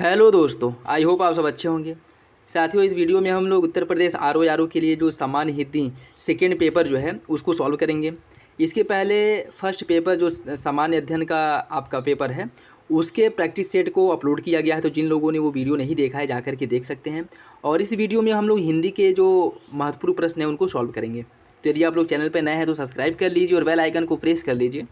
Hello दोस्तों, I hope आप सब अच्छे होंगे। साथियों, इस वीडियो में हम लोग उत्तर प्रदेश आर के लिए जो सामान्य हिंदी सेकेंड पेपर जो है उसको सॉल्व करेंगे। इसके पहले फर्स्ट पेपर जो सामान्य अध्ययन का आपका पेपर है उसके प्रैक्टिस सेट को अपलोड किया गया है, तो जिन लोगों ने वो वीडियो नहीं देखा है जाकर के देख सकते हैं। और इस वीडियो में हम लोग हिंदी के जो महत्वपूर्ण प्रश्न हैं उनको सॉल्व करेंगे। तो यदि आप लोग चैनल पर नए हैं तो सब्सक्राइब कर लीजिए और बेल आइकन को प्रेस कर लीजिए,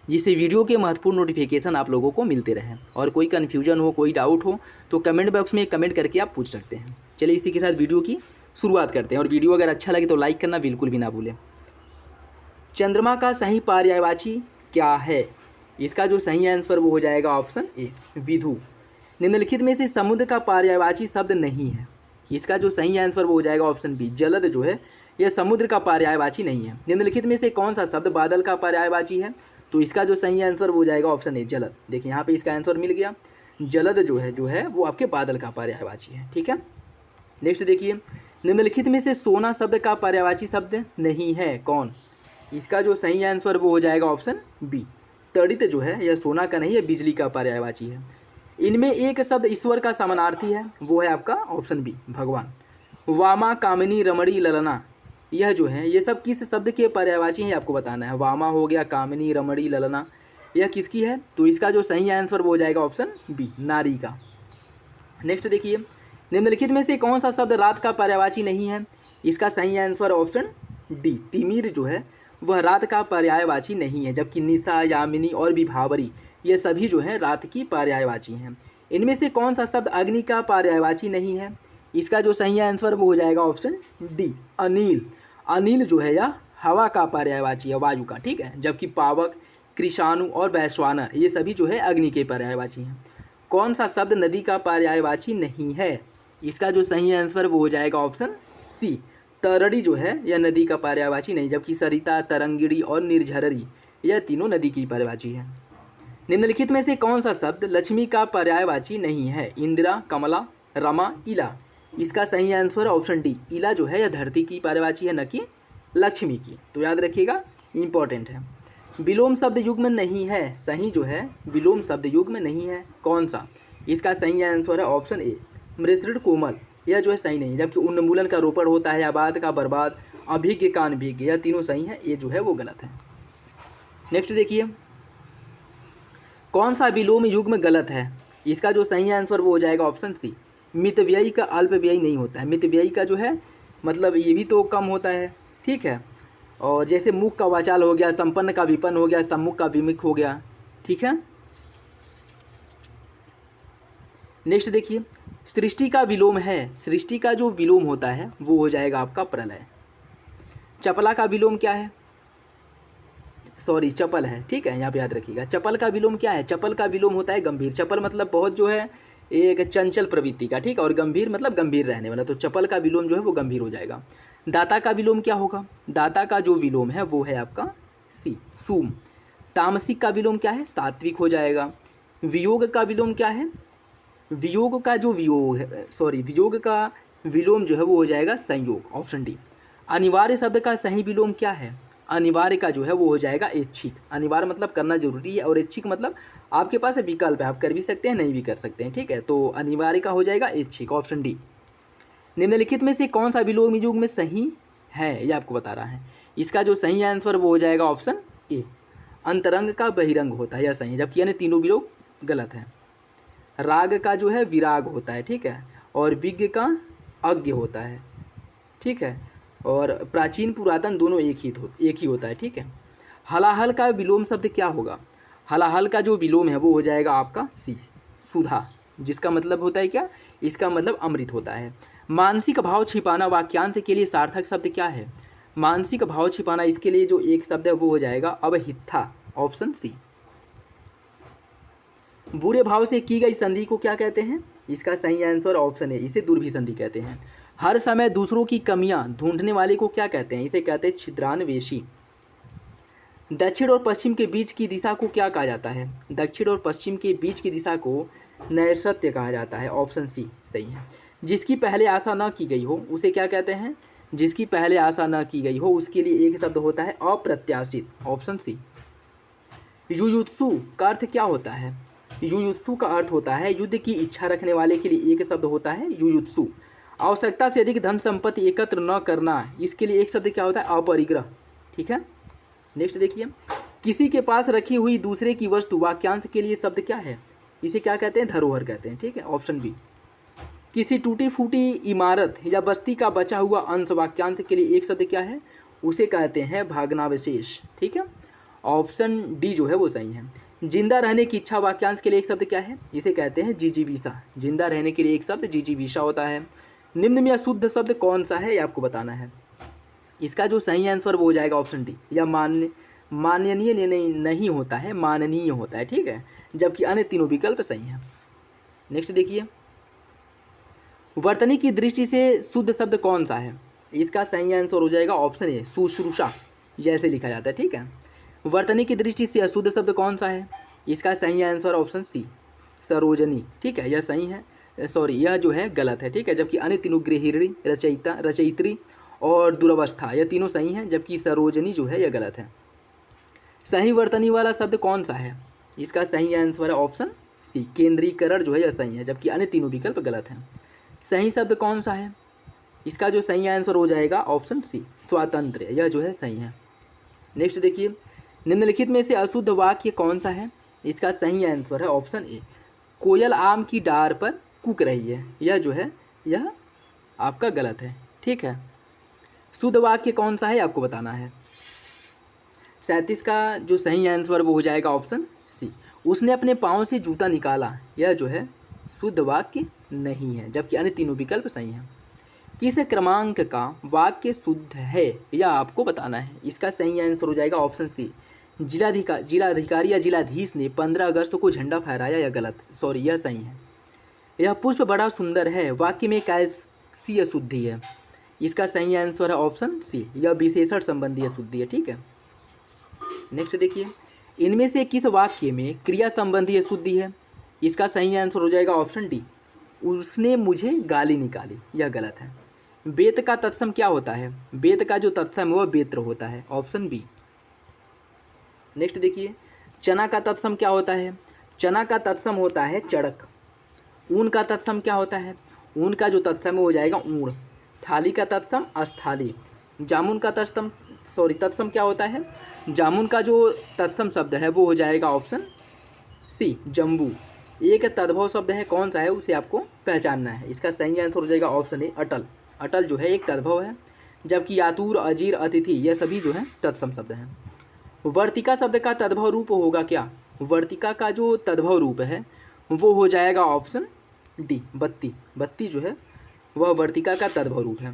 जिससे वीडियो के महत्वपूर्ण नोटिफिकेशन आप लोगों को मिलते रहें। और कोई कन्फ्यूजन हो, कोई डाउट हो तो कमेंट बॉक्स में कमेंट करके आप पूछ सकते हैं। चलिए इसी के साथ वीडियो की शुरुआत करते हैं, और वीडियो अगर अच्छा लगे तो लाइक करना बिल्कुल भी ना भूलें। चंद्रमा का सही पर्यायवाची क्या है? इसका जो सही आंसर वो हो जाएगा ऑप्शन ए, विधु। निम्नलिखित में से समुद्र का पर्यायवाची शब्द नहीं है। इसका जो सही आंसर वो हो जाएगा ऑप्शन बी, जलद जो है यह समुद्र का पर्यायवाची नहीं है। निम्नलिखित में से कौन सा शब्द बादल का पर्यायवाची है? तो इसका जो सही आंसर वो हो जाएगा ऑप्शन ए, जलद। देखिए यहाँ पे इसका आंसर मिल गया। जलद जो है वो आपके बादल का पर्यायवाची है। ठीक है, नेक्स्ट देखिए, निम्नलिखित में से सोना शब्द का पर्यायवाची शब्द नहीं है, कौन? इसका जो सही आंसर वो हो जाएगा ऑप्शन बी, तड़ित जो है यह सोना का नहीं है, बिजली का पर्यायवाची है। इनमें एक शब्द ईश्वर का समानार्थी है, वो है आपका ऑप्शन बी, भगवान। वामा, कामिनी, रमणी, ललना, यह जो है ये सब किस शब्द के पर्यायवाची हैं आपको बताना है। वामा हो गया, कामिनी, रमणी, ललना, यह किसकी है? तो इसका जो सही आंसर वो हो जाएगा ऑप्शन बी, नारी का। नेक्स्ट देखिए, निम्नलिखित में से कौन सा शब्द रात का पर्यायवाची नहीं है? इसका सही आंसर ऑप्शन डी, तिमिर जो है वह रात का पर्यायवाची नहीं है, जबकि निशा, यामिनी और विभावरी ये सभी जो है रात की पर्यायवाची हैं। इनमें से कौन सा शब्द अग्नि का पर्यायवाची नहीं है? इसका जो सही आंसर वो हो जाएगा ऑप्शन डी, अनिल। अनिल जो है यह हवा का पर्यायवाची है, वायु का। ठीक है, जबकि पावक, कृषाणु और वैश्वानर ये सभी जो है अग्नि के पर्यायवाची हैं। कौन सा शब्द नदी का पर्यायवाची नहीं है? इसका जो सही आंसर वो हो जाएगा ऑप्शन सी, तरड़ी जो है यह नदी का पर्यायवाची नहीं, जबकि सरिता, तरंगिणी और निर्झररी यह तीनों नदी की पर्यायवाची है। निम्नलिखित में से कौन सा शब्द लक्ष्मी का पर्यायवाची नहीं है? इंदिरा, कमला, रमा, इला। इसका सही आंसर ऑप्शन डी, इला जो है यह धरती की पर्यायवाची है, न कि लक्ष्मी की। तो याद रखिएगा, इंपॉर्टेंट है। विलोम शब्द युग्म नहीं है, सही जो है विलोम शब्द युग्म नहीं है, कौन सा? इसका सही आंसर है ऑप्शन ए, मृसृण, कोमल, यह जो है सही नहीं, जबकि उन्मूलन का रोपण होता है, आबाद का बर्बाद, अभिज्ञ का अनभिज्ञ, यह तीनों सही है, ये जो है वो गलत है। नेक्स्ट देखिए, कौन सा विलोम युग्म गलत है? इसका जो सही आंसर वो हो जाएगा ऑप्शन सी, मितव्ययी का अल्पव्ययी नहीं होता है। मितव्ययी का जो है मतलब ये भी तो कम होता है। ठीक है, और जैसे मुख का वाचाल हो गया, संपन्न का विपन्न हो गया, सम्मुख का विमुख हो गया। ठीक है, नेक्स्ट देखिए, सृष्टि का विलोम है, सृष्टि का जो विलोम होता है वो हो जाएगा आपका प्रलय। चपला का विलोम क्या है? सॉरी, चपल है। ठीक है, यहाँ पे याद रखिएगा, चपल का विलोम क्या है? चपल का विलोम होता है गंभीर। चपल मतलब बहुत जो है एक चंचल प्रवृत्ति का, ठीक है, और गंभीर मतलब गंभीर रहने वाला, तो चपल का विलोम जो है वो गंभीर हो जाएगा। दाता का विलोम क्या होगा? दाता का जो विलोम है वो है आपका सी, सूम। तामसिक का विलोम क्या है? सात्विक हो जाएगा। वियोग का विलोम क्या है? वियोग का जो वियोग है, सॉरी, वियोग का विलोम जो है वो हो जाएगा संयोग, ऑप्शन डी। अनिवार्य शब्द का सही विलोम क्या है? अनिवार्य का जो है वो हो जाएगा ऐच्छिक। अनिवार्य मतलब करना जरूरी है, और ऐच्छिक मतलब आपके पास विकल्प है, आप कर भी सकते हैं, नहीं भी कर सकते हैं। ठीक है, तो अनिवार्य का हो जाएगा ऐच्छिक, ऑप्शन डी। निम्नलिखित में से कौन सा विलोम युग में सही है, ये आपको बता रहा है। इसका जो सही आंसर वो हो जाएगा ऑप्शन ए, अंतरंग का बहिरंग होता है, यह सही है, जबकि यानी तीनों विलोम गलत है। राग का जो है विराग होता है, ठीक है, और विज्ञ का अज्ञ होता है। ठीक है, और प्राचीन पुरातन दोनों एक ही होता है। ठीक है, हलाहल का विलोम शब्द क्या होगा? हलाहल का जो विलोम है वो हो जाएगा आपका सी, सुधा, जिसका मतलब होता है क्या? इसका मतलब अमृत होता है। मानसिक भाव छिपाना वाक्यांश के लिए सार्थक शब्द क्या है? मानसिक भाव छिपाना, इसके लिए जो एक शब्द है वो हो जाएगा अवहिथा, ऑप्शन सी। बुरे भाव से की गई संधि को क्या कहते हैं? इसका सही आंसर ऑप्शन है, इसे दुर्भी संधि कहते हैं। हर समय दूसरों की कमियां ढूंढने वाले को क्या कहते हैं? इसे कहते हैं छिद्रान्वेषी। दक्षिण और पश्चिम के बीच की दिशा को क्या कहा जाता है? दक्षिण और पश्चिम के बीच की दिशा को नैऋत्य कहा जाता है, ऑप्शन सी सही है। जिसकी पहले आशा न की गई हो उसे क्या कहते हैं? जिसकी पहले आशा न की गई हो उसके लिए एक शब्द होता है अप्रत्याशित, ऑप्शन सी। युयुत्सु का अर्थ क्या होता है? युयुत्सु का अर्थ होता है युद्ध की इच्छा रखने वाले के लिए एक शब्द होता है युयुत्सु। आवश्यकता से अधिक धन संपत्ति एकत्र न करना, इसके लिए एक शब्द क्या होता है अपरिग्रह। ठीक है, नेक्स्ट देखिए, किसी के पास रखी हुई दूसरे की वस्तु वाक्यांश के लिए शब्द क्या है, इसे क्या कहते हैं धरोहर कहते हैं। ठीक है, ऑप्शन बी। किसी टूटी फूटी इमारत या बस्ती का बचा हुआ अंश वाक्यांश के लिए एक शब्द क्या है, उसे कहते हैं भग्नावशेष। ठीक है, ऑप्शन डी जो है वो सही है। जिंदा रहने की इच्छा वाक्यांश के लिए एक शब्द क्या है, इसे कहते हैं जिजीविषा। जिंदा रहने के लिए एक शब्द जिजीविषा होता है। निम्न में अशुद्ध शब्द कौन सा है, ये आपको बताना है। इसका जो सही आंसर वो हो जाएगा ऑप्शन डी, या माननीय नहीं होता है, माननीय होता है। ठीक है, जबकि अन्य तीनों विकल्प सही हैं। नेक्स्ट देखिए, वर्तनी की दृष्टि से शुद्ध शब्द कौन सा है, इसका सही आंसर हो जाएगा ऑप्शन ए शुश्रूषा, जैसे लिखा जाता है। ठीक है, वर्तनी की दृष्टि से अशुद्ध शब्द कौन सा है, इसका सही आंसर ऑप्शन सी सरोजनी। ठीक है, यह सही है, सॉरी यह जो है गलत है। ठीक है, जबकि अन्य तीनों गृहिणी, रचयिता, रचयित्री और दुरवस्था यह तीनों सही हैं, जबकि सरोजनी जो है यह गलत है। सही वर्तनी वाला शब्द कौन सा है, इसका सही आंसर है ऑप्शन सी केंद्रीकरण जो है यह सही है, जबकि अन्य तीनों विकल्प गलत हैं। सही शब्द कौन सा है, इसका जो सही आंसर हो जाएगा ऑप्शन सी स्वातंत्र्य, यह जो है सही है। नेक्स्ट देखिए, निम्नलिखित में से अशुद्ध वाक्य कौन सा है, इसका सही आंसर है ऑप्शन ए कोयल आम की डार पर कूक रही है, यह जो है यह आपका गलत है। ठीक है, शुद्ध वाक्य कौन सा है आपको बताना है। 37 का जो सही आंसर वो हो जाएगा ऑप्शन सी उसने अपने पाँव से जूता निकाला, यह जो है शुद्ध वाक्य नहीं है, जबकि अन्य तीनों विकल्प सही हैं। किस क्रमांक का वाक्य शुद्ध है यह आपको बताना है, इसका सही आंसर हो जाएगा ऑप्शन सी जिलाधिकारी या जिलाधीश ने 15 अगस्त को झंडा फहराया, या गलत, सॉरी यह सही है। यह पुष्प बड़ा सुंदर है वाक्य में कैसी अशुद्धि है, इसका सही आंसर है ऑप्शन सी यह विशेषण संबंधी अशुद्धि है। ठीक है, नेक्स्ट देखिए, इनमें से किस वाक्य में क्रिया संबंधी अशुद्धि है, इसका सही आंसर हो जाएगा ऑप्शन डी उसने मुझे गाली निकाली, यह गलत है। बेत का तत्सम क्या होता है, बेत का जो तत्सम है वह बेत्र होता है, ऑप्शन बी। नेक्स्ट देखिए, चना का तत्सम क्या होता है, चना का तत्सम होता है चड़क। ऊन का तत्सम क्या होता है, ऊन का जो तत्सम हो जाएगा ऊण। थाली का तत्सम अस्थाली। जामुन का तत्सम क्या होता है, जामुन का जो तत्सम शब्द है वो हो जाएगा ऑप्शन सी जम्बू। एक तद्भव शब्द है, कौन सा है उसे आपको पहचानना है, इसका सही आंसर हो जाएगा ऑप्शन ए अटल। अटल जो है एक तद्भव है, जबकि यातूर, अजीर, अतिथि यह सभी जो है तत्सम शब्द हैं। वर्तिका शब्द का तद्भव रूप होगा क्या, वर्तिका का जो तद्भव रूप है वो हो जाएगा ऑप्शन डी बत्ती। बत्ती जो है वह वर्तिका का तद्भव रूप है।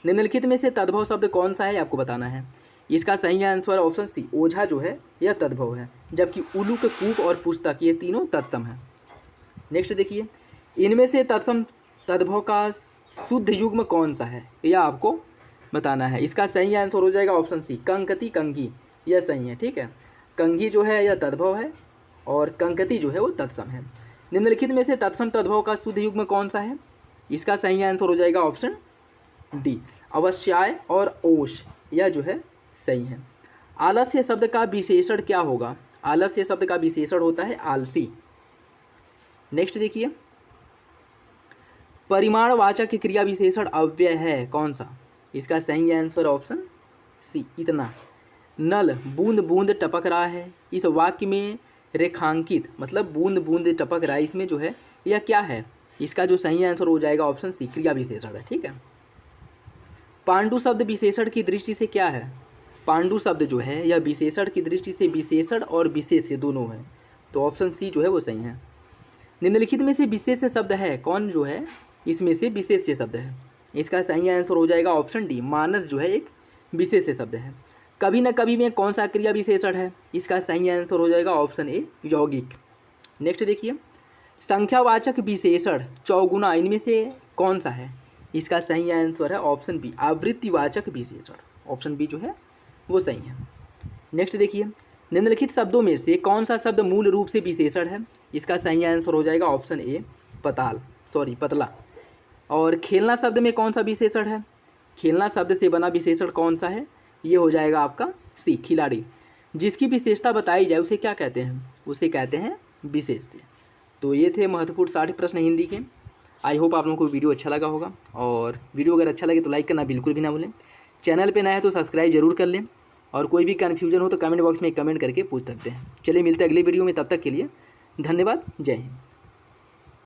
निम्नलिखित में से तद्भव शब्द कौन सा है आपको बताना है, इसका सही आंसर ऑप्शन सी ओझा जो है यह तद्भव है, जबकि उलूक, कूप और पुस्तक ये तीनों तत्सम है। नेक्स्ट देखिए, इनमें से तत्सम तद्भव का शुद्ध युग्म कौन सा है यह आपको बताना है, इसका सही आंसर हो जाएगा ऑप्शन सी कंकति, कंघी, यह सही है। ठीक है, कंघी जो है यह तद्भव है और कंकति जो है वो तत्सम है। निम्नलिखित में से तत्सम तद्भव का शुद्ध युग्म कौन सा है, इसका सही आंसर हो जाएगा ऑप्शन डी अवश्याय और ओश, यह जो है सही है। आलस्य शब्द का विशेषण क्या होगा, आलस्य शब्द का विशेषण होता है आलसी। नेक्स्ट देखिए, परिमाणवाचक क्रिया विशेषण अव्यय है कौन सा, इसका सही आंसर ऑप्शन सी इतना। नल बूंद बूंद टपक रहा है, इस वाक्य में रेखांकित मतलब बूंद बूंद टपक रहा है, इसमें जो है यह क्या है, इसका जो सही आंसर हो जाएगा ऑप्शन सी क्रिया विशेषण है। ठीक है, पांडु शब्द विशेषण की दृष्टि से क्या है, पांडु शब्द जो है यह विशेषण की दृष्टि से विशेषण और विशेष्य दोनों है, तो ऑप्शन सी जो है वो सही है। निम्नलिखित में से विशेष्य शब्द है कौन, जो है इसमें से विशेष्य शब्द है, इसका सही आंसर हो जाएगा ऑप्शन डी मानस जो है एक विशेष्य शब्द है। कभी न कभी में कौन सा क्रिया विशेषण है, इसका सही आंसर हो जाएगा ऑप्शन ए यौगिक। नेक्स्ट देखिए, संख्यावाचक विशेषण चौगुना इनमें से कौन सा है, इसका सही आंसर है ऑप्शन बी आवृत्तिवाचक विशेषण, ऑप्शन बी जो है वो सही है। नेक्स्ट देखिए, निम्नलिखित शब्दों में से कौन सा शब्द मूल रूप से विशेषण है, इसका सही आंसर हो जाएगा ऑप्शन ए पतला। और खेलना शब्द में कौन सा विशेषण है, खेलना शब्द से बना विशेषण कौन सा है, ये हो जाएगा आपका सी खिलाड़ी। जिसकी विशेषता बताई जाए उसे क्या कहते हैं, उसे कहते हैं विशेष्य। तो ये थे महत्वपूर्ण 60 प्रश्न हिंदी के। आई होप आप लोगों को वीडियो अच्छा लगा होगा, और वीडियो अगर अच्छा लगे तो लाइक करना बिल्कुल भी ना भूलें। चैनल पे नया है तो सब्सक्राइब जरूर कर लें, और कोई भी कन्फ्यूजन हो तो कमेंट बॉक्स में कमेंट करके पूछ सकते हैं। चलिए मिलते हैं अगली वीडियो में, तब तक के लिए धन्यवाद। जय हिंद।